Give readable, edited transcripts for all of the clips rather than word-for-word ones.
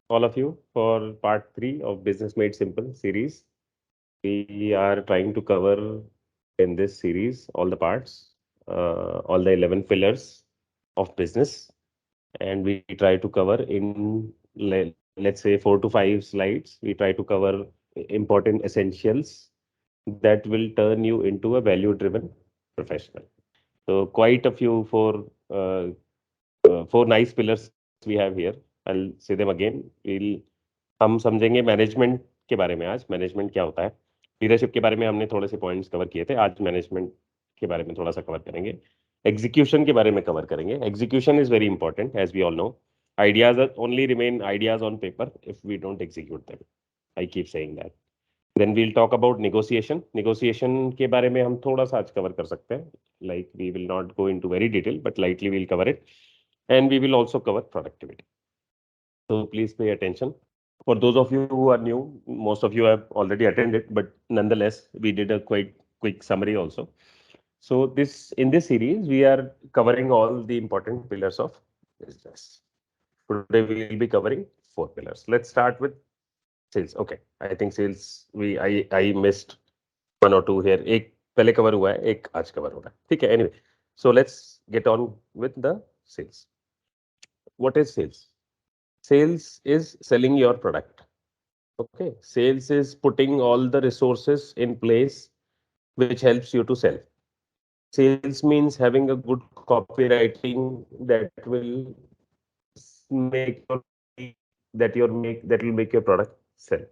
all of you for part 3 of Business Made Simple series. We are trying to cover in this series all the parts, all the 11 pillars of business, and we try to cover in let's say 4 to 5 slides. We try to cover important essentials that will turn you into a value-driven professional. So quite a few four nice pillars we have here. I'll say them again. हम समझेंगे management के बारे में आज management क्या होता है leadership के बारे में हमने थोड़े से पॉइंट्स कवर किए थे आज मैनेजमेंट के बारे में थोड़ा सा कवर करेंगे एग्जीक्यूशन के बारे में कवर करेंगे execution is very important as we all know ideas only remain ideas on paper if we don't execute them I keep saying that then we'll talk about negotiation negotiation के बारे में हम थोड़ा सा आज कवर कर सकते हैं like we will not go into very detail but lightly we'll cover it and we will also cover productivity so please pay attention. For those of you who are new, most of you have already attended, but nonetheless, we did a quite quick summary also. So this in this series, we are covering all the important pillars of business. Today we will be covering 4 pillars. Let's start with sales. Okay, I think sales I missed one or two here. एक पहले cover हुआ है, एक आज cover हो रहा है. ठीक है. Anyway, so let's get on with the sales. What is sales? Sales is selling your product. Okay, sales is putting all the resources in place which helps you to sell. Sales means having a good copywriting that will make your that will make your product sell.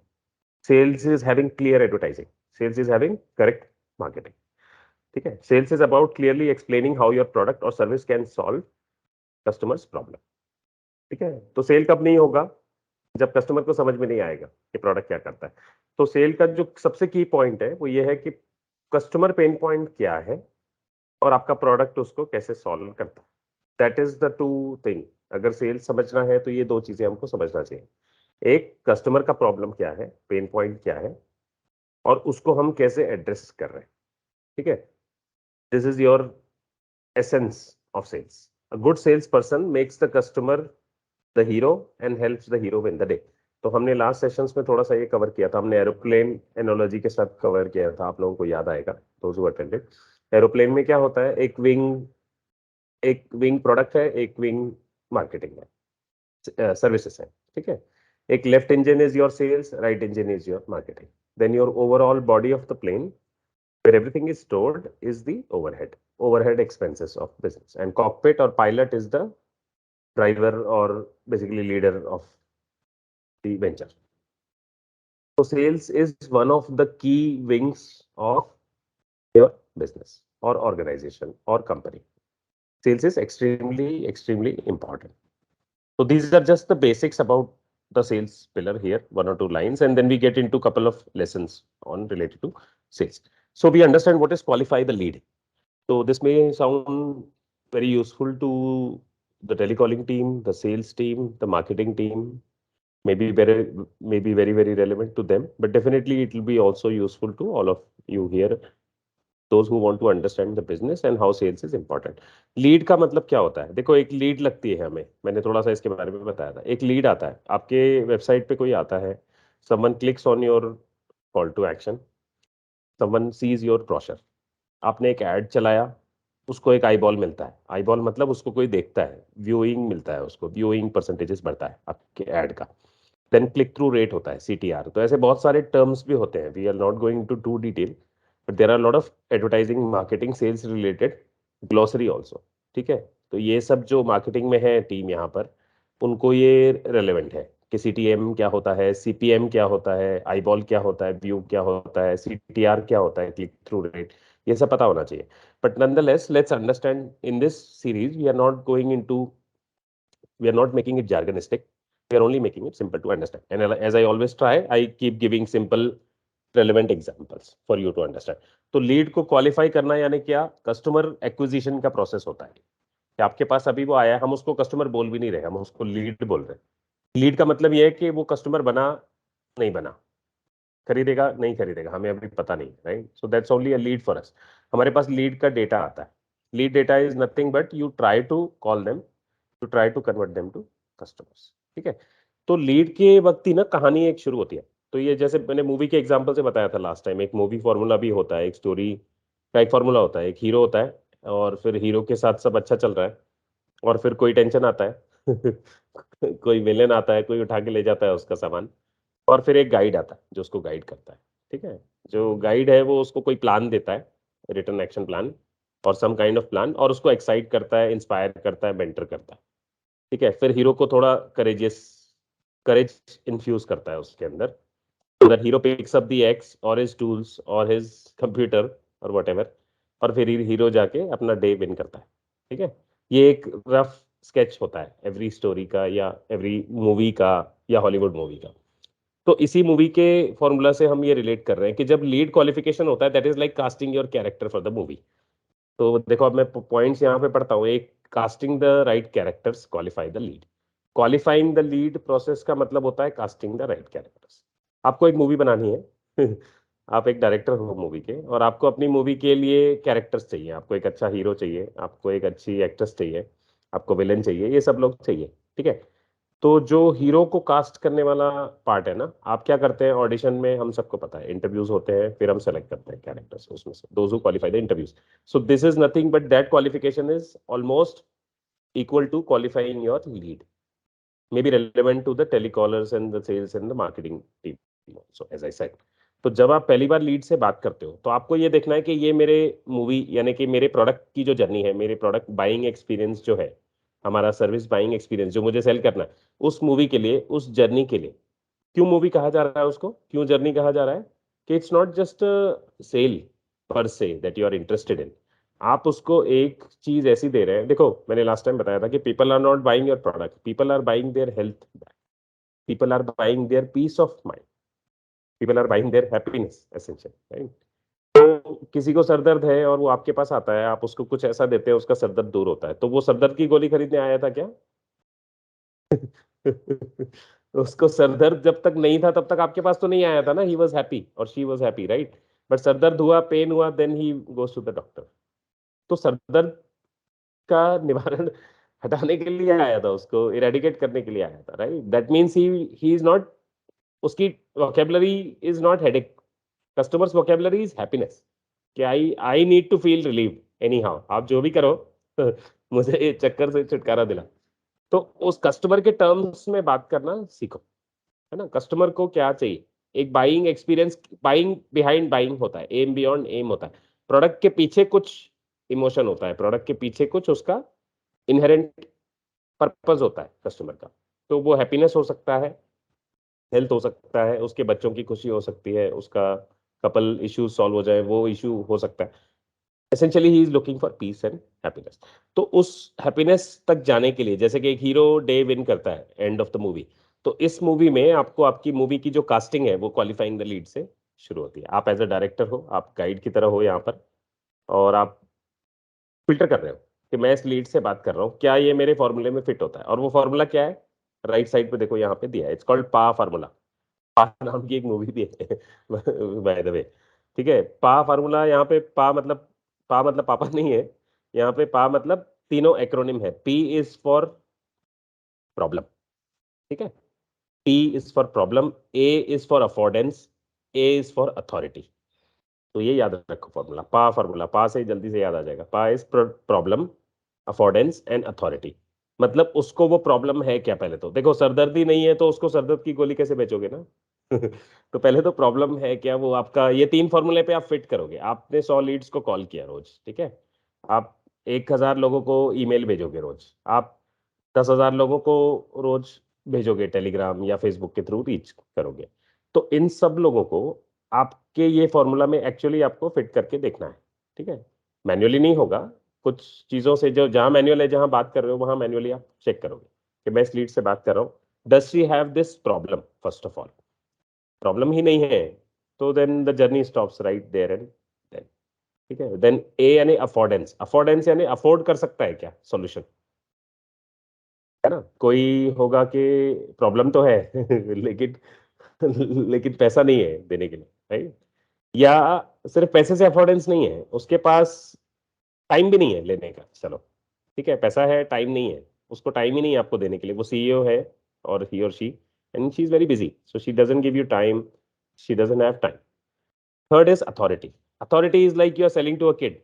Sales is having clear advertising. Sales is having correct marketing. ठीक है. Sales is about clearly explaining how your product or service can solve customers' problem. ठीक है. तो cell कब नहीं होगा जब customer को समझ में नहीं आएगा कि प्रोडक्ट क्या करता है तो सेल का जो सबसे की पॉइंट है वो ये है कि कस्टमर पेन पॉइंट क्या है और आपका प्रोडक्ट उसको कैसे सॉल्व करता है that is the two thing अगर सेल समझना है तो ये दो चीजें हमको समझना चाहिए एक कस्टमर का प्रॉब्लम क्या है पेन पॉइंट क्या है और उसको हम कैसे एड्रेस कर रहे हैं ठीक है this is your essence of sales a good sales person makes the customer the hero and helps the hero win the day तो हमने लास्ट सेशंस में थोड़ा सा ये कवर किया था हमने एरोप्लेन एनोलॉजी के साथ कवर किया था आप लोगों को याद आएगा दोज हु अटेंडेड एरोप्लेन में क्या होता है एक विंग प्रोडक्ट है एक विंग मार्केटिंग है सर्विसेज है ठीक है एक left engine is your sales right engine is your marketing then your overall body of the plane where everything is stored is the overhead expenses of business and cockpit or pilot is the driver or basically leader of the venture. So sales is one of the key wings of your business or organization or company. Sales is extremely important. So these are just the basics about the sales pillar here, 1 or 2 lines, and then we get into a couple of lessons on related to sales. So we understand what is qualify the lead. So this may sound very useful to the telecalling team, the sales team, the marketing team, maybe very relevant to them, but definitely it will be also useful to all of you here those who want to understand the business and how sales is important. Lead का मतलब क्या होता है देखो एक lead लगती है हमें मैंने थोड़ा सा इसके बारे में बताया था एक लीड आता है आपके वेबसाइट पे कोई आता है someone clicks on your call to action someone sees your brochure आपने एक ऐड चलाया उसको एक आई बॉल मिलता है आई बॉल मतलब उसको कोई देखता है व्यूइंग मिलता है उसको व्यूइंग परसेंटेजेस बढ़ता है आपके ऐड का देन क्लिक थ्रू रेट होता है सीटीआर तो ऐसे बहुत सारे टर्म्स भी होते हैं we are not going to to detail but there are lot of advertising marketing sales related glossary also ठीक है तो ये सब जो मार्केटिंग में है टीम यहाँ पर उनको ये रेलेवेंट है कि सीटीएम क्या होता है सीपीएम क्या होता है आईबॉल क्या होता है व्यू क्या होता है सीटीआर क्या होता है क्लिक थ्रू रेट ये सब पता होना चाहिए but nonetheless let's understand in this series we are not making it jargonistic we are only making it simple to understand and as I always try I keep giving simple relevant examples for you to understand तो lead को qualify करना यानी क्या customer acquisition का process होता है कि आपके पास अभी वो आया है हम उसको कस्टमर बोल भी नहीं रहे हम उसको लीड बोल रहे हैं लीड का मतलब ये है कि वो कस्टमर बना नहीं बना खरीदेगा नहीं खरीदेगा हमें अभी पता नहीं right so that's only a lead for us हमारे पास लीड का डेटा आता है lead data is nothing but you try to call them to try to convert them to customers ठीक है तो लीड के वक्त ही ना कहानी एक शुरू होती है। तो ये जैसे मैंने मूवी के एग्जांपल से बताया था लास्ट टाइम, एक मूवी फॉर्मूला भी होता है, एक स्टोरी का एक फॉर्मूला होता है। एक हीरो होता है और फिर हीरो के साथ सब अच्छा चल रहा है, और फिर कोई टेंशन आता है कोई विलेन आता है, कोई उठा के ले जाता है उसका सामान, और फिर एक गाइड आता है जो उसको गाइड करता है। ठीक है, जो गाइड है वो उसको कोई प्लान देता है, रिटर्न एक्शन प्लान और सम काइंड ऑफ प्लान, और उसको एक्साइट करता है, इंस्पायर करता है, मेंटर करता है। ठीक है, फिर हीरो को थोड़ा करेज इन्फ्यूज करता है उसके अंदर, so that hero picks up the axe or his tools or his computer or whatever, और फिर हीरो जाके अपना डे विन करता है। ठीक है, ये एक रफ स्केच होता है एवरी स्टोरी का या एवरी मूवी का या हॉलीवुड मूवी का। तो इसी मूवी के फॉर्मूला से हम ये रिलेट कर रहे हैं कि जब लीड क्वालिफिकेशन होता है, that is like casting your character for the movie. तो देखो, अब मैं पॉइंट्स यहाँ पे पढ़ता हूँ। एक, casting the right characters qualify the lead. Qualifying the lead process का मतलब होता है कास्टिंग द राइट कैरेक्टर्स। आपको एक मूवी बनानी है आप एक डायरेक्टर हो मूवी के, और आपको अपनी मूवी के लिए कैरेक्टर्स चाहिए। आपको एक अच्छा हीरो चाहिए, आपको एक अच्छी एक्ट्रेस चाहिए, आपको विलेन चाहिए, ये सब लोग चाहिए। ठीक है, तो जो हीरो को कास्ट करने वाला पार्ट है ना, आप क्या करते हैं ऑडिशन में, हम सबको पता है इंटरव्यूज होते हैं, फिर हम सेलेक्ट करते हैं कैरेक्टर्स उसमें से, those who qualify the interviews. So this is nothing but that qualification is almost equal to qualifying your lead, maybe relevant to the telecallers and the sales and the marketing team also, as I said। तो जब आप पहली बार lead से बात करते हो तो आपको ये देखना है कि ये मेरे मूवी यानी कि मेरे प्रोडक्ट की जो जर्नी है, मेरे प्रोडक्ट बाइंग एक्सपीरियंस जो है, हमारा सर्विस बाइंग एक्सपीरियंस जो मुझे सेल करना है, उस मूवी के लिए, उस जर्नी के लिए। क्यों मूवी कहा जा रहा है उसको, क्यों जर्नी कहा जा रहा है? कि इट्स नॉट जस्ट सेल पर से that you are interested in. आप उसको एक चीज ऐसी दे रहे हैं। देखो, मैंने लास्ट टाइम बताया था कि people are not buying your product, people are buying their health, people are buying their peace of mind, people are buying their happiness essentially, right? तो किसी को सर दर्द है और वो आपके पास आता है, आप उसको कुछ ऐसा देते हैं, उसका सर दर्द दूर होता है। तो वो सर दर्द की गोली खरीदने आया था क्या? उसको सरदर्द जब तक नहीं था तब तक आपके पास तो नहीं आया था ना। ही वॉज हैप्पी और she was happy, right? But सरदर्द हुआ, पेन हुआ, then he goes to the doctor. तो सरदर्द का निवारण हटाने के लिए आया था, उसको इरेडिकेट करने के लिए आया था, right? That means he is not, उसकी vocabulary is not headache, customers vocabulary is happiness. कि I need to feel relieve anyhow, आप जो भी करो मुझे ये चक्कर से छुटकारा दिला। तो उस कस्टमर के टर्म्स में बात करना सीखो, है ना? कस्टमर को क्या चाहिए, एक buying experience, buying behind buying होता है, एम बियॉन्ड एम होता है। प्रोडक्ट के पीछे कुछ इमोशन होता है, प्रोडक्ट के पीछे कुछ उसका इनहेरेंट पर्पस होता है कस्टमर का। तो वो हैप्पीनेस हो सकता है, हेल्थ हो सकता है, उसके बच्चों की खुशी हो सकती है, उसका कपल इश्यू सॉल्व हो जाए, वो इश्यू हो सकता है। Essentially he is looking for piece and happiness. तो उस हैप्पीनेस तक जाने के लिए, जैसे कि एक हीरो डे विन करता है एंड ऑफ द मूवी, तो इस मूवी में आपको आपकी मूवी की जो कास्टिंग है वो क्वालिफाइंग द लीड से शुरू होती है। आप एज अ डायरेक्टर हो, आप गाइड की तरह हो यहाँ पर, और आप फिल्टर कर रहे हो कि मैं इस लीड से बात कर रहा हूँ, क्या ये मेरे फॉर्मूले में फिट होता है? और वो फॉर्मूला क्या है? राइट साइड पे देखो, यहाँ पे दिया है, इट्स कॉल्ड पा फार्मूला। पा नाम की एक मूवी भी है बाय द वे। ठीक है, पा फार्मूला, यहाँ पे पा मतलब पापा नहीं है। यहाँ पे पा मतलब तीनों एक्रोनिम है। पी इज फॉर प्रॉब्लम, ठीक है? P is for problem, A is for affordance, A is for authority. तो ये याद रखो फॉर्मूला, पा फार्मूला, पा से जल्दी से याद आ जाएगा। पा इज प्रॉब्लम, अफोर्डेंस एंड अथॉरिटी। मतलब उसको वो प्रॉब्लम है क्या? पहले तो देखो, सरदर्दी नहीं है तो उसको सरदर्द की गोली कैसे बेचोगे ना? तो पहले तो प्रॉब्लम है क्या, वो आपका, ये तीन फॉर्मूले पे आप फिट करोगे। आपने 100 लीड्स को कॉल किया रोज, ठीक है? आप 1000 लोगों को ईमेल भेजोगे रोज, आप 10,000 लोगों को रोज भेजोगे, टेलीग्राम या फेसबुक के थ्रू रीच करोगे। तो इन सब लोगों को आपके ये फॉर्मूला में एक्चुअली आपको फिट करके देखना है। ठीक है, मैन्युअली नहीं होगा। कुछ चीजों से, जो जहां मैन्युअल है, जहां बात कर रहे हो वहां मैन्युअली आप चेक करोगे कि मैं इस लीड से बात कर रहा हूँ, does she have this problem? First of all, problem ही नहीं है तो then the journey stops right there and then. ठीक है, देन ए यानी अफोर्डेंस, अफोर्डेंस यानी अफोर्ड कर सकता है क्या सोल्यूशन, है ना? कोई होगा कि प्रॉब्लम तो है लेकिन लेकिन पैसा नहीं है देने के लिए, राइट? या सिर्फ पैसे से अफोर्डेंस नहीं है, उसके पास टाइम भी नहीं है लेने का। चलो ठीक है, पैसा है, टाइम नहीं है, उसको टाइम ही नहीं है आपको देने के लिए। वो सीईओ है और ही और she, and she's very busy, so she doesn't give you time, she doesn't have time. Third is authority. Authority is like you're selling to a kid.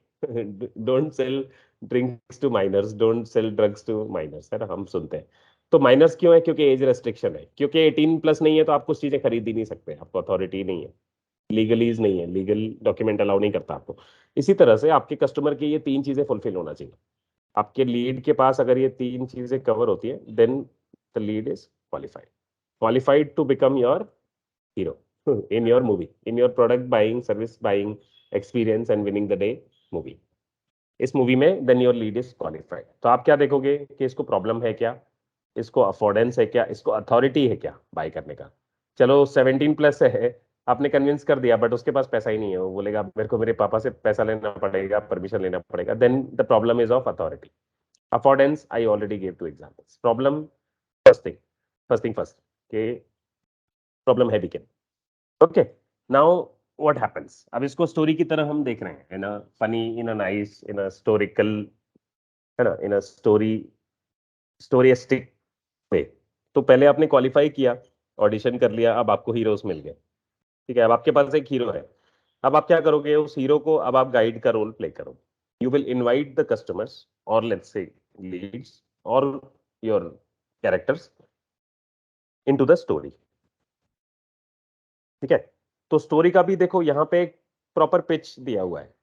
Don't sell drinks to minors, don't sell drugs to minors, है ना, हम सुनते हैं. तो miners क्यों है? क्योंकि as restriction है, क्योंकि 18 प्लस नहीं है तो आप कुछ चीजें खरीद ही नहीं सकते, आपको अथॉरिटी नहीं है, लीगलीज नहीं है, लीगल डॉक्यूमेंट अलाउ नहीं करता आपको. इसी तरह से आपके कस्टमर की ये तीन चीजें फुलफिल होना चाहिए. आपके लीड के पास अगर ये तीन चीजें कवर होती है, then the lead is qualified, qualified to become your hero in your movie, in your product buying, service buying experience and winning the day movie. इस मूवी में then your lead is qualified. तो आप क्या देखोगे कि इसको problem है क्या, इसको अफोर्डेंस है क्या, इसको अथॉरिटी है क्या बाय करने का. चलो 17 प्लस है, आपने कन्विंस कर दिया, बट उसके पास पैसा ही नहीं है, वो बोलेगा मेरे को मेरे पापा से पैसा लेना पड़ेगा, परमिशन लेना पड़ेगा. Then the problem is of authority. Affordance I already give two examples. Problem first thing first के प्रॉब्लम है भी क्या. Okay, now what happens. अब इसको स्टोरी की तरह हम देख रहे हैं, in a funny, in a nice, in a historical, है ना, इन अ स्टोरिस्टिक वे. तो पहले आपने क्वालिफाई किया, ऑडिशन कर लिया, अब आपको हीरोज मिल गए. ठीक है, अब आपके पास एक हीरो है. अब आप क्या करोगे, उस हीरो को अब आप गाइड का रोल प्ले करो. You will invite the customers और लेट्स से लीड्स और your characters into the story. ठीक है, तो स्टोरी का भी देखो यहाँ पे एक प्रॉपर पिच दिया हुआ है.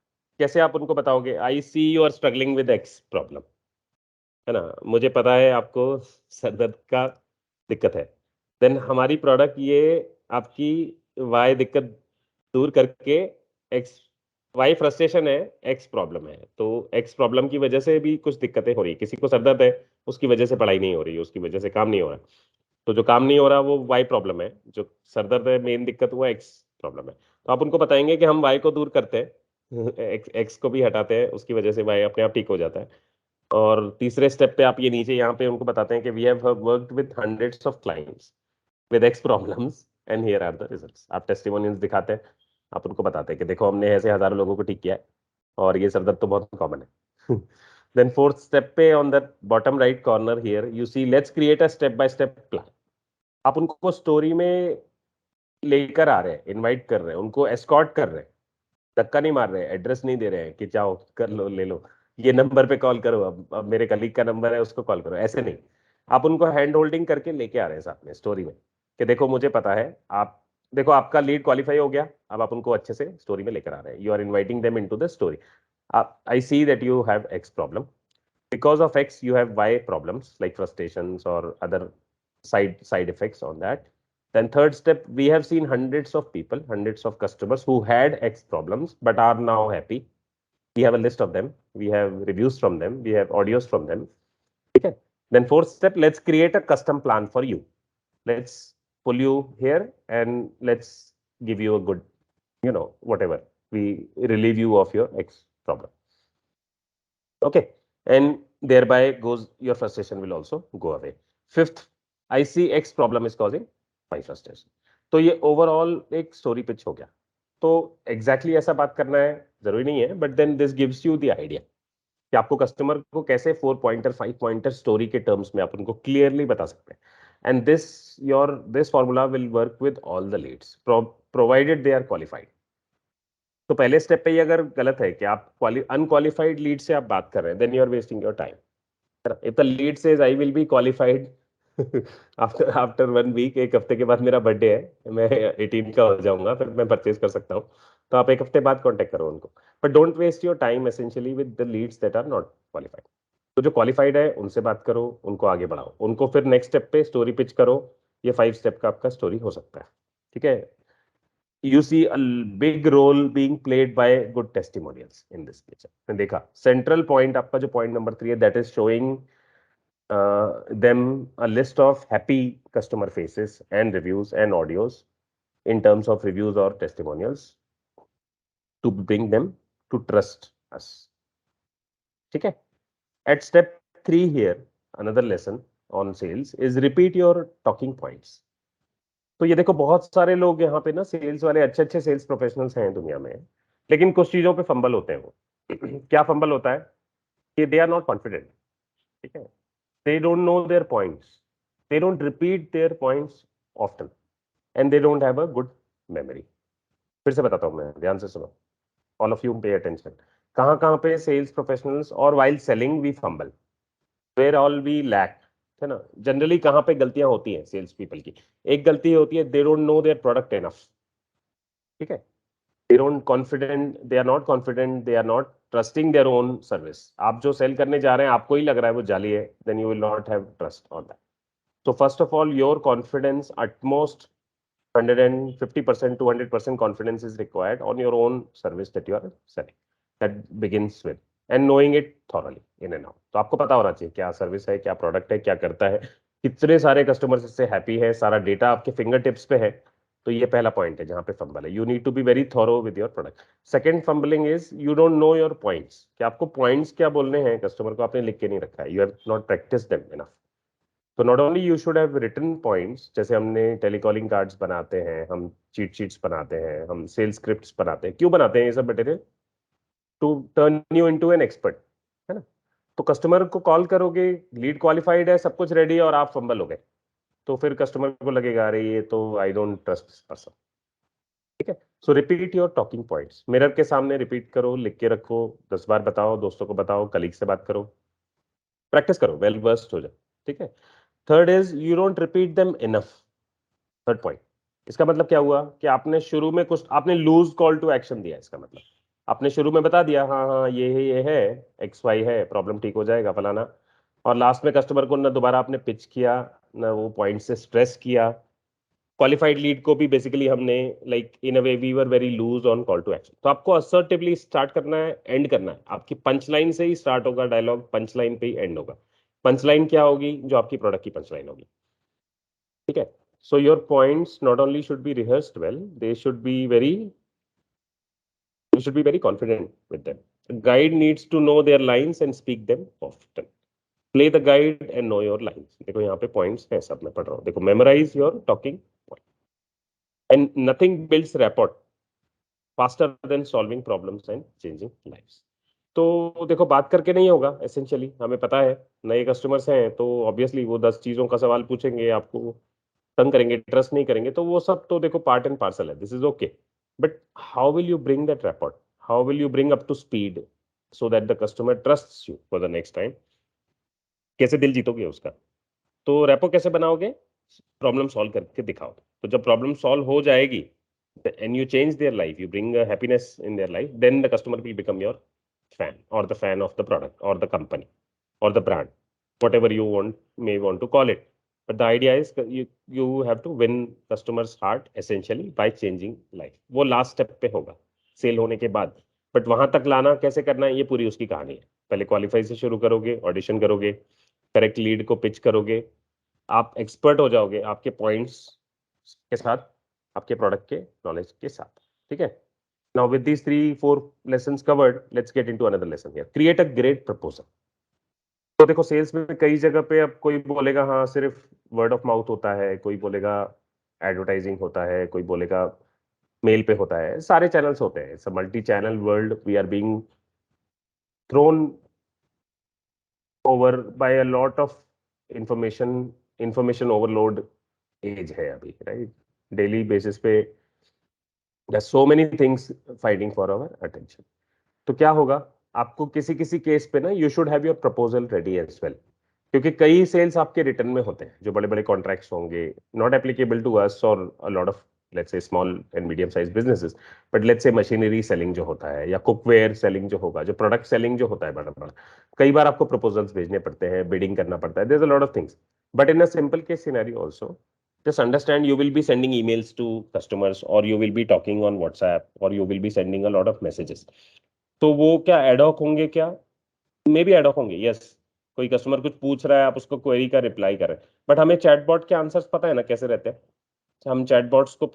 कैसे आप उनको बताओगे, I see you are struggling with X problem, है ना, मुझे पता है आपको सर दर्द का दिक्कत है. देन हमारी प्रोडक्ट ये आपकी वाई दिक्कत दूर करके एक्स, वाई फ्रस्ट्रेशन है, एक्स प्रॉब्लम है, तो एक्स प्रॉब्लम की वजह से भी कुछ दिक्कतें हो रही है. किसी को सर दर्द है, उसकी वजह से पढ़ाई नहीं हो रही है, उसकी वजह से काम नहीं हो रहा. तो जो काम नहीं हो रहा वो वाई प्रॉब्लम है, जो सर दर्द है मेन दिक्कत वो एक्स प्रॉब्लम है. तो आप उनको बताएंगे कि हम वाई को दूर करते हैं, एक्स को भी हटाते हैं, उसकी वजह से वाई अपने आप ठीक हो जाता है. और तीसरे स्टेप पे आप ये नीचे यहाँ पे उनको बताते हैं कि we have worked with hundreds of clients with X problems and here are the results. आप टेस्टिमोनियल्स दिखाते हैं, आप उनको बताते हैं कि देखो हमने ऐसे हजारों लोगों को ठीक किया है और ये सर दर्द तो बहुत कॉमन है. देन फोर्थ स्टेप पे on the bottom right corner here you see let's create a step by step plan. आप उनको स्टोरी में लेकर आ रहे हैं, इनवाइट कर रहे हैं, उनको एस्कॉर्ट कर रहे हैं, धक्का नहीं मार रहे हैं, एड्रेस नहीं दे रहे हैं कि जाओ कर लो, ले लो, ये नंबर पे कॉल करो, अब मेरे कलीग का नंबर है उसको कॉल करो, ऐसे नहीं. आप उनको हैंड होल्डिंग करके लेके आ रहे हैं साथ में स्टोरी में कि देखो मुझे पता है, आप देखो आपका लीड क्वालिफाई हो गया. अब आप उनको अच्छे से स्टोरी में लेकर आ रहे हैं, you are inviting them into the story. I see that you have X problem, because of X you have Y problems like frustrations or other side effects on that. Then third step, we have seen hundreds of people, hundreds of customers who had X problems but are now happy. We have a list of them, we have reviews from them, we have audios from them. Okay. Then fourth step, let's create a custom plan for you. Let's pull you here and let's give you a good, whatever, we relieve you of your X problem. Okay, and thereby goes your frustration will also go away. Fifth, I see X problem is causing my frustration. तो ये overall एक story pitch हो गया. तो exactly ऐसा बात करना है जरूरी नहीं है, but then this gives you the idea कि आपको कस्टमर को कैसे 4 पॉइंटर 5 पॉइंटर स्टोरी के टर्म्स में आप उनको क्लियरली बता सकते हैं. And this formula will work with all the leads provided they are qualified. तो पहले स्टेप पे ही अगर गलत है कि आप अनक्वालिफाइड लीड से आप बात कर रहे हैं, then you are wasting your time. If the lead says I will be qualified after 1 week, एक हफ्ते के बाद मेरा बर्थडे है, मैं 18 का हो जाऊंगा, फिर मैं परचेज कर सकता हूँ, तो आप एक हफ्ते बाद कांटेक्ट करो उनको. But don't waste your time essentially with the leads that are not qualified. तो जो क्वालिफाइड है उनसे बात करो, उनको आगे बढ़ाओ, उनको फिर नेक्स्ट स्टेप पे स्टोरी पिच करो. ये 5 स्टेप का आपका स्टोरी हो सकता है. ठीक है, you see a big role being played by good testimonials in this picture. देखा central point आपका जो point number 3 है, that is showing them a list of happy customer faces and reviews and audios in terms of reviews or testimonials to bring them to trust us. ठीक है, at step 3 here another lesson on sales is repeat your talking points. तो ये देखो बहुत सारे लोग यहाँ पे ना सेल्स वाले, अच्छे अच्छे सेल्स प्रोफेशनल्स हैं दुनिया में, लेकिन कुछ चीजों पे फंबल होते हैं वो. क्या फंबल होता है कि दे आर नॉट कॉन्फिडेंट. ठीक है, they don't know their points, they don't repeat their points often and they don't have a good memory. फिर से बताता हूँ मैं, ध्यान से सुनो, all of you pay attention. कहाँ कहाँ पे सेल्स प्रोफेशनल्स और while selling we fumble, where all we lack, है ना? जनरली कहाँ पे गलतियां होती हैं सेल्स पीपल की? एक गलती होती है, they don't know their product enough. ठीक है, they don't confident, they are not confident, they are not trusting their own service. आप जो सेल करने जा रहे हैं आपको ही लग रहा है वो जाली है, then you will not have trust on that. So first of all, your confidence, at most 150%, 200% confidence is required on your own service that you are selling. That begins with and knowing it thoroughly in and out. तो आपको पता होना चाहिए क्या service है, क्या product है, क्या करता है, कितने सारे कस्टमर्स इससे हैप्पी है, सारा डेटा आपके फिंगर टिप्स पे है। तो ये पहला पॉइंट है जहां पे फंबल है। You need to be very thorough with your product. Second fumbling is you don't know your points, कि आपको पॉइंट्स क्या बोलने हैं कस्टमर को आपने लिख के नहीं रखा है, you have not practice them enough. तो not only you should have written points, जैसे हमने टेलीकॉलिंग कार्ड्स बनाते हैं, हम चीट शीट्स बनाते हैं, हम सेल्स स्क्रिप्ट्स बनाते हैं, क्यों बनाते हैं ये सब material? To turn you into an expert, है ना? तो कस्टमर को कॉल करोगे, लीड क्वालिफाइड है, सब कुछ रेडी है और आप फंबल हो गए, तो फिर कस्टमर को लगेगा अरे ये तो I don't trust this person. ठीक है, सो repeat your talking points, mirror के सामने रिपीट करो, लिख के रखो, 10 बार बताओ, दोस्तों को बताओ, कलीग से बात करो, प्रैक्टिस करो, वेल वर्स्ड हो जाए। ठीक है। Third is you don't repeat them enough. Third point, इसका मतलब क्या हुआ कि आपने शुरू में कुछ, आपने लूज कॉल टू एक्शन दिया। इसका मतलब आपने शुरू में बता दिया हाँ हाँ ये है, एक्स वाई है, प्रॉब्लम ठीक हो जाएगा फलाना, और लास्ट में कस्टमर को ना दोबारा आपने पिच किया, ना वो पॉइंट से स्ट्रेस किया। क्वालिफाइड लीड को भी बेसिकली हमने like in a way we were very loose on call to action. तो आपको असर्टिवली स्टार्ट करना है, एंड करना है। आपकी पंच लाइन से ही स्टार्ट होगा डायलॉग, पंच लाइन पे ही एंड होगा। पंच लाइन क्या होगी? जो आपकी प्रोडक्ट की पंच लाइन होगी। ठीक है, so your points not only should be rehearsed well, they should be very, you should be very confident with them. The guide needs to know their lines and speak them often. Play the guide and know your lines. देखो यहाँ पे points है, सब मैं पढ़ रहा हूँ, देखो memorize your talking point. And nothing builds rapport faster than solving problems and changing lives. तो देखो बात करके नहीं होगा, एसेंशियली हमें पता है नए कस्टमर्स हैं तो ऑब्वियसली वो 10 चीजों का सवाल पूछेंगे, आपको तंग करेंगे, ट्रस्ट नहीं करेंगे, तो वो सब तो देखो पार्ट एंड पार्सल है, this is okay. But how will you bring that rapport, how will you bring up to speed so that the customer trusts you for the next time? कैसे दिल जीतोगे उसका? तो रैपो कैसे बनाओगे? Problem solve करके दिखाओ। तो जब प्रॉब्लम सॉल्व हो जाएगी and you change their life, you bring happiness in their life, then the customer will become your fan or the fan of the product or the company or the brand, whatever you may want to call it. But the idea is you have to win customers heart essentially by changing life. वो last step पे होगा cell होने के बाद, but वहां तक लाना कैसे करना है ये पूरी उसकी कहानी है। पहले क्वालिफाई से शुरू करोगे, ऑडिशन करोगे, करेक्ट लीड को पिच करोगे, आप एक्सपर्ट हो जाओगे आपके पॉइंट्स के साथ, आपके प्रोडक्ट के नॉलेज के साथ। ठीक है, now with these 3-4 lessons covered, let's get into another lesson here. Create a great proposal. तो देखो सेल्स में कई जगह पे अब कोई बोलेगा हाँ सिर्फ वर्ड ऑफ माउथ होता है, कोई बोलेगा एडवर्टाइजिंग होता है, कोई बोलेगा मेल पे होता है, सारे चैनल्स होते हैं। It's a multi channel world, we are being thrown over by a lot of information, information overload as है अभी, राइट? डेली बेसिस पे there so many things fighting for our attention. तो क्या होगा, आपको किसी किसी केस पे ना you should have your proposal ready as well, क्योंकि कई सेल्स आपके रिटर्न में होते हैं जो बड़े बड़े कॉन्ट्रैक्ट्स होंगे, नॉट एप्लीकेबल टू अस और अ lot of let's say small and medium size businesses, but let's say machinery selling जो होता है या कुकवेयर सेलिंग जो होगा, जो प्रोडक्ट सेलिंग जो होता है बड़ा बड़ा, कई बार आपको प्रपोजल्स भेजने पड़ते हैं, बिडिंग करना पड़ता है, there is a lot of things. But in a simple case scenario also, just understand you will be sending emails to customers or you will be talking on WhatsApp or you will be sending a lot of messages. तो वो क्या ad hoc होंगे? क्या may be ad hoc होंगे, yes. कोई customer कुछ पूछ रहा है, आप उसको क्वेरी का रिप्लाई कर रहे हैं, बट हमें चैटबॉट के आंसर्स पता है ना कैसे रहते हैं? हम चैटबॉट्स को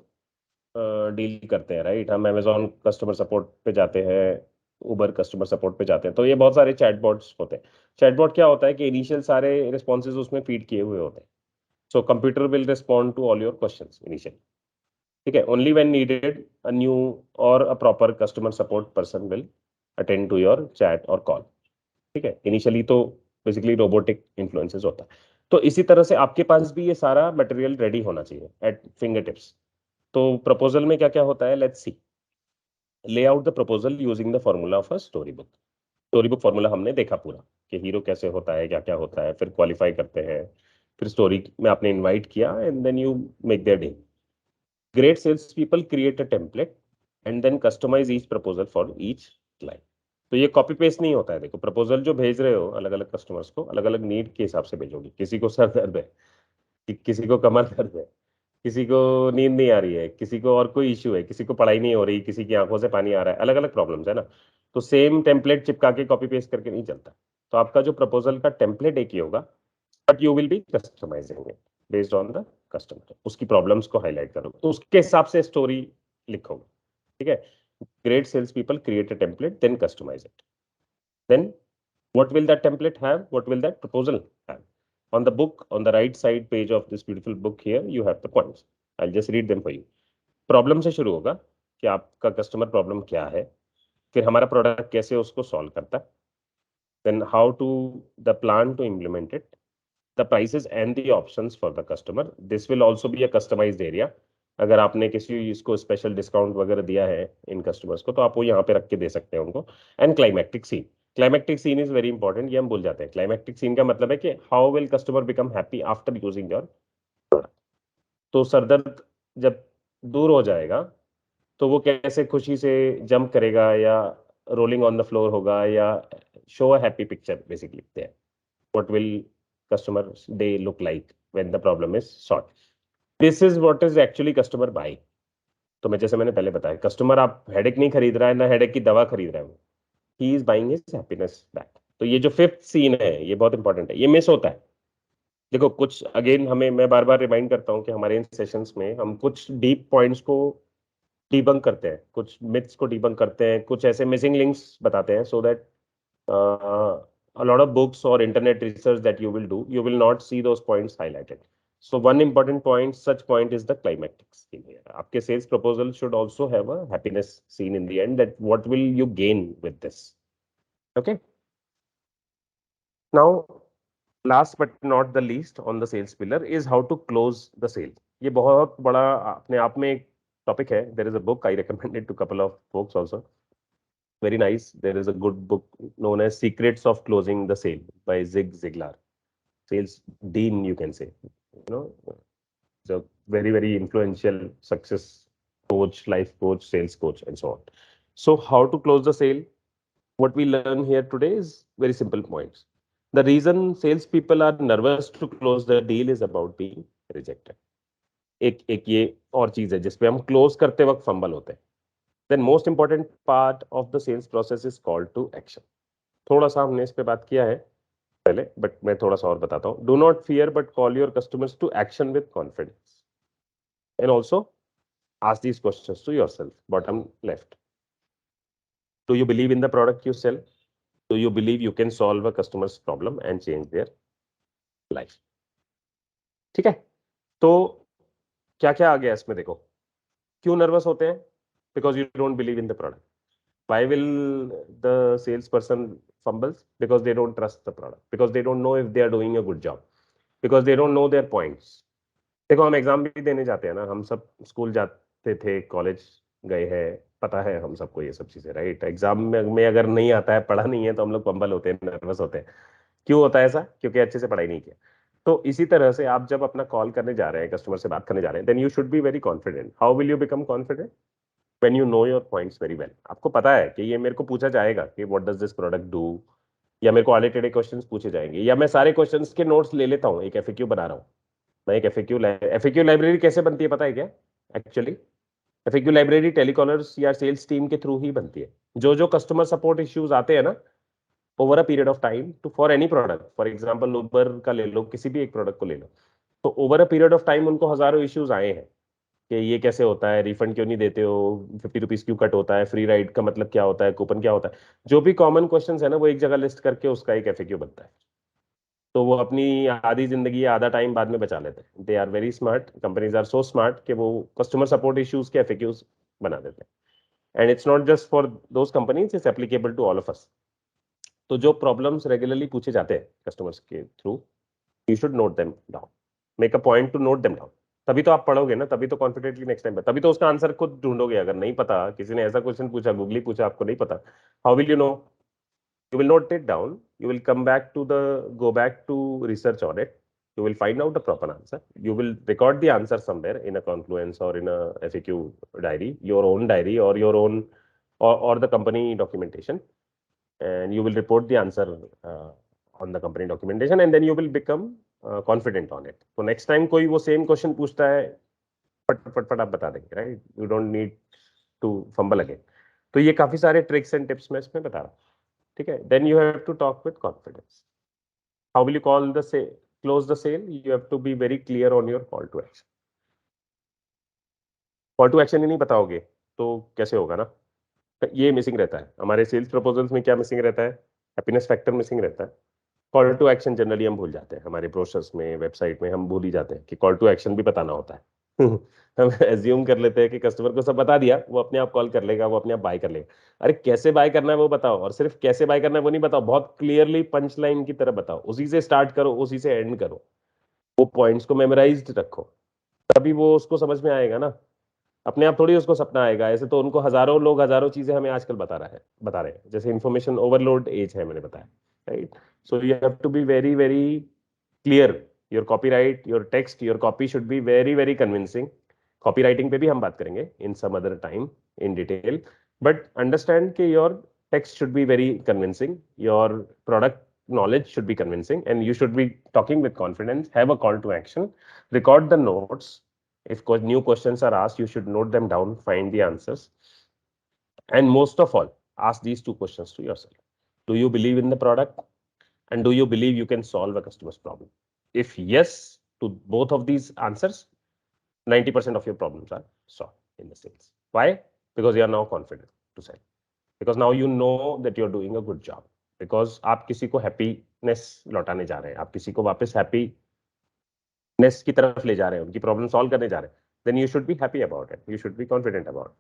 डील करते हैं, राइट? हम अमेजोन कस्टमर सपोर्ट पे जाते हैं, उबर कस्टमर सपोर्ट पे जाते हैं, तो ये बहुत सारे चैटबॉट्स होते हैं। चैटबॉट क्या होता है कि इनिशियल सारे रिस्पॉन्सेज उसमें फीड किए हुए होते हैं, so computer will respond to all your questions initially. ठीक है, only when needed a new or a proper customer support person will attend to your chat or call. ठीक है, इनिशियली तो बेसिकली रोबोटिक इन्फ्लुएंसेस होता है। तो इसी तरह से आपके पास भी ये सारा मटेरियल रेडी होना चाहिए एट फिंगर टिप्स। तो प्रपोजल में क्या क्या होता है, लेट्स सी। ले out the proposal using the formula of a story book. Story book formula हमने देखा पूरा कि हीरो कैसे होता है, क्या क्या होता है, फिर क्वालिफाई करते हैं, फिर स्टोरी में आपने इनवाइट किया and then you make their day. Great sales people create a template and then customize each proposal for each client. तो ये कॉपी पेस्ट नहीं होता है। देखो प्रपोजल जो भेज रहे हो अलग अलग कस्टमर्स को अलग अलग नीड के हिसाब से भेजोगे। किसी को सर दर्द है, किसी को कमर दर्द है, किसी को नींद नहीं आ रही है, किसी को और कोई इश्यू है, किसी को पढ़ाई नहीं हो रही, किसी की आंखों से पानी आ रहा है, अलग अलग प्रॉब्लम्स है ना। तो सेम टेम्पलेट चिपका के कॉपी पेस्ट करके नहीं चलता। तो आपका जो प्रपोजल का टेम्पलेट एक ही होगा, but you will be customizing it based on the customer. उसकी प्रॉब्लम्स को हाईलाइट करोगे तो उसके हिसाब से स्टोरी लिखोगे। ठीक है। Great sales people create a template then customize it. Then what will that template have, what will that proposal have? On the book, on the right side page of this beautiful book here, you have the points. I'll just read them for you. Problem से शुरू होगा कि आपका customer problem क्या है, फिर हमारा product कैसे उसको सॉल्व करता है, then how to the plan to implement it, the prices and the options for the customer. This will also be a customized area. अगर आपने किसी इसको स्पेशल डिस्काउंट वगैरह दिया है इन कस्टमर्स को तो आप वो यहाँ पे रख के दे सकते हैं उनको। And climactic scene, climactic scene is very important. ये हम भूल जाते हैं। क्लाइमैक्टिक सीन का मतलब है कि how will customer become happy after using your product. तो सरदर्द जब दूर हो जाएगा तो वो कैसे खुशी से जंप करेगा या रोलिंग ऑन द फ्लोर होगा या show a happy picture basically there. what will customer's day look like when the problem is solved? This is what is actually customer buying. तो मैं जैसे मैंने पहले बताया, कस्टमर आप हेडेक नहीं खरीद रहा है ना हेडेक की दवा खरीद रहा है, he is buying his happiness back. तो ये जो फिफ्थ सीन है ये बहुत इंपॉर्टेंट है, ये मिस होता है। देखो कुछ अगेन हमें मैं बार बार रिमाइंड करता हूँ कि हमारे इन सेशंस में हम कुछ डीप पॉइंट्स को डिबंक करते हैं, कुछ मिथ्स को डिबंक करते हैं, कुछ ऐसे मिसिंग लिंक्स बताते हैं, so that a lot of books or internet research that you will do, you will not see those points highlighted. So one important point, such point is the climactic scene here. आपके sales proposal should also have a happiness scene in the end, that what will you gain with this. Okay. Now, last but not the least on the sales pillar is how to close the sale. ये बहुत बड़ा अपने आप में एक topic है. There is a book I recommended to couple of folks also. Very nice. There is a good book known as Secrets of Closing the Sale by Zig Ziglar. Sales dean, you can say. You know, it's a very, very influential success coach, life coach, sales coach, and so on. So, how to close the sale? What we learn here today is very simple points. The reason salespeople are nervous to close the deal is about being rejected. एक ये और चीज है जिसपे हम close करते वक्त fumble होते हैं. Then most important part of the sales process is call to action. थोड़ा सा हमने इस पे बात किया है पहले, बट मैं थोड़ा सा और बताता हूँ. Do not fear but call your customers to action with confidence and also ask these questions to yourself. Bottom left, do you believe in the product you sell? Do you believe you can solve a customers problem and change their life? ठीक है. तो क्या क्या आ गया इसमें देखो. क्यों nervous होते हैं? Because you don't believe in the product. Why will the salesperson fumbles? Because they don't trust the product, because they don't know if they are doing a good job, because they don't know their points. देखो हम exam भी देने जाते हैं ना, हम सब school जाते थे, कॉलेज गए हैं, पता है हम सबको ये सब चीजें, राइट? एग्जाम में अगर नहीं आता है, पढ़ा नहीं है, तो हम लोग फंबल होते हैं, नर्वस होते हैं. क्यों होता है ऐसा? क्योंकि अच्छे से पढ़ाई नहीं किया. तो इसी तरह से आप जब अपना कॉल करने जा रहे हैं, कस्टमर से बात करने जा रहे हैं, then you should be very confident. How will you become confident? when you know your points very well. आपको पता है कि ये मेरे को पूछा जाएगा कि what does this product do, या मेरे को आड़े टेढ़े क्वेश्चंस पूछे जाएंगे, या मैं सारे क्वेश्चंस के नोट्स ले लेता हूँ, एक एफएक्यू बना रहा हूँ. मैं एक एफएक्यू लाइब्रेरी कैसे बनती है पता है क्या? एक्चुअली एफएक्यू लाइब्रेरी टेलीकॉलर्स या सेल्स टीम के थ्रू ही बनती है. जो जो कस्टमर सपोर्ट इश्यूज आते हैं ना, over a period of time, to for any product, for example Uber का ले लो, किसी भी एक प्रोडक्ट को ले लो, तो over a period of time उनको हजारों इश्यूज आए हैं कि ये कैसे होता है, रिफंड क्यों नहीं देते हो, 50 रुपीज क्यों कट होता है, फ्री राइड का मतलब क्या होता है, कूपन क्या होता है. जो भी कॉमन क्वेश्चंस है ना, वो एक जगह लिस्ट करके उसका एक एफएक्यू बनता है. तो वो अपनी आधी जिंदगी या आधा टाइम बाद में बचा लेते हैं. They are very smart, companies are so smart कि वो कस्टमर सपोर्ट इश्यूज के एफएक्यूज बना देते हैं. And it's not just for those companies, it's applicable to all of us. तो जो प्रॉब्लम्स रेगुलरली पूछे जाते हैं कस्टमर्स के through, You should note them down. Make a point to note them down. तभी तो आप पढ़ोगे ना, तभी तो कॉन्फिडेंटली नेक्स्ट टाइम, तभी तो उसका आंसर खुद ढूंढोगे. अगर नहीं पता, किसी ने ऐसा क्वेश्चन पूछा, गूगली पूछा, आपको नहीं पता, how will you know? You will note it down. You will go back to research on it. You will find out the proper answer. You will record the answer somewhere in a Confluence or in a FAQ diary, your own diary or your own or the company documentation, and you will report the answer on the company documentation, and then you will become confident on it. So next time कोई वो same question पूछता है, फट आप बता देंगे, right? You don't need to fumble again. तो ये काफी सारे ट्रिक्स एंड टिप्स मैं इसमें बता रहा हूँ. ठीक है. Then you have to talk with confidence. How will you close the sale? You have to be very clear on your call to action. Call to action ही नहीं बताओगे तो कैसे होगा ना. ये मिसिंग रहता है हमारे सेल्स प्रपोजल्स में. क्या मिसिंग रहता है? हैप्पीनेस फैक्टर मिसिंग रहता है. कॉल टू एक्शन जनरली हम भूल जाते हैं. हमारे ब्रोशर्स में, वेबसाइट में हम भूल ही जाते हैं कि कॉल टू एक्शन भी बताना होता है. हम एज्यूम कर लेते हैं कि कस्टमर को सब बता दिया, वो अपने आप कॉल कर लेगा, वो अपने आप बाय कर लेगा. अरे कैसे बाय करना है वो बताओ, और सिर्फ कैसे बाय करना है वो नहीं बताओ, बहुत क्लियरली पंच लाइन की तरह बताओ. उसी से स्टार्ट करो, उसी से एंड करो. वो पॉइंट्स को मेमोराइज्ड रखो, तभी वो उसको समझ में आएगा ना. अपने आप थोड़ी उसको सपना आएगा. ऐसे तो उनको हजारों लोग हजारों चीजें हमें आजकल बता रहे हैं. जैसे इन्फॉर्मेशन ओवरलोड एज है, मैंने बताया, right. So you have to be very very clear. Your copyright, your text, your copy should be very very convincing. Copy writing पे भी हम बात करेंगे in some other time in detail. But understand कि your text should be very convincing, your product knowledge should be convincing, and you should be talking with confidence. Have a call to action. Record the notes. If new questions are asked, you should note them down, find the answers, and most of all, ask these two questions to yourself. Do you believe in the product, and do you believe you can solve a customer's problem? If yes to both of these answers, 90% of your problems are solved in the sales. Why? Because you are now confident to sell. Because now you know that you're doing a good job. Because आप किसी को happiness लौटाने जा रहे हैं, आप किसी को वापस हैप्पीनेस की तरफ ले जा रहे हैं, उनकी प्रॉब्लम सॉल्व करने जा रहे हैं. then you should be happy about it. You should be confident about it.